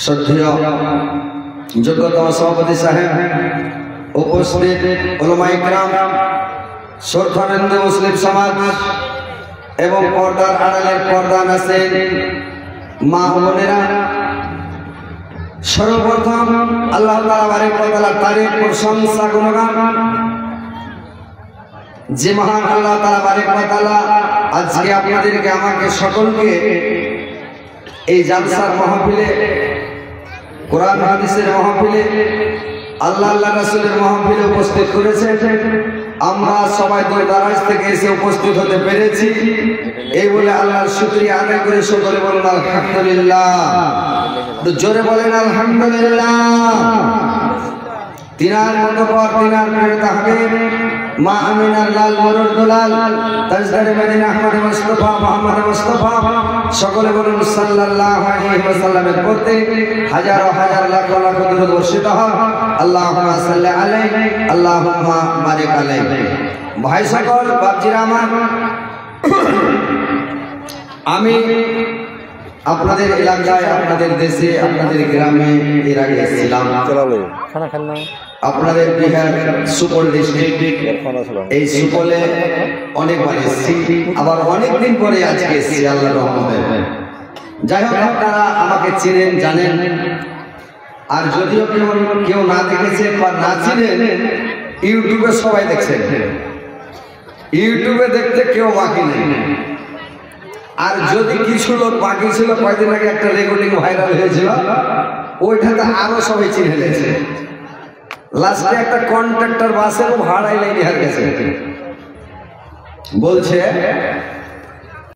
श्रद्धेय जगत सभापति साहेब উপস্থিত উলামায়ে কেরাম, শ্রদ্ধাবৃন্দ, মুসলিম সমাজ এবং পর্দার আড়ালের পর্দা নাসির মা ও বোনেরা, সর্বপ্রথম আল্লাহ তাআলা বারেক ওয়া তাআলার তারিফ, প্রশংসা, গুণগান যে মহান আল্লাহ তাআলা বারেক ওয়া তাআলা আজকে আপনাদেরকে, আমাকে, সকলকে এই জালসার মাহফিলে, কোরআন হাদিসের মাহফিলে, আল্লাহ রাসূলের মাহফিলে উপস্থিত করেছে। আমরা সবাই দূর দারাজ থেকে এসে উপস্থিত হতে পেরেছি, এই বলে আল্লাহর শুকরিয়া আদায় করে সকলে বলুন আলহামদুলিল্লাহ। তো জোরে বলেন আলহামদুলিল্লাহ। তিনার মতো পর তিনার প্রিয় তাহবীব মা আমিনার লাল মরুর দুলাল তাজদারে মদিনা আহমদ মুস্তাফা মুহাম্মদ মুস্তাফা, সকলে বলুন সাল্লাল্লাহু আলাইহি ওয়াসাল্লামের প্রতি হাজার হাজার লাখ লাখ দরুদ বর্ষিত হোক। আল্লাহুম্মা সাল্লি আলাইহি, আল্লাহুম্মা বারিক আলাইহি। ভাই সকল, বাপজিরা আমার, আমি আপনাদের এলাকায়, আপনাদের দেশে, আপনাদের গ্রামে এর আগে এসেছিলাম। আপনাদের বিহার সুপল ডিস্ট্রিক্ট, এই সুপলে অনেকবার এসেছি, আবার অনেকদিন পরে আজকে এসেছি আল্লাহর রহমতে। যাই হোক, আপনারা আমাকে চিনেন, জানেন, আর যদিও কেউ না দেখেছেন বা না চিনেন, ইউটিউবে সবাই দেখছেন। ইউটিউবে দেখতে কেউ বাকি নেই। আর যদি কিছু লোক বাকি ছিল, কয়েকদিন আগে একটা রেকর্ডিং ভাইরাল হয়েছিল, ওইটাতে আরো সবাই চিনে ফেলেছে। লাস্টে একটা কন্ট্রাক্টর বাসের ভাড়াই লেগে গেছে, বলছে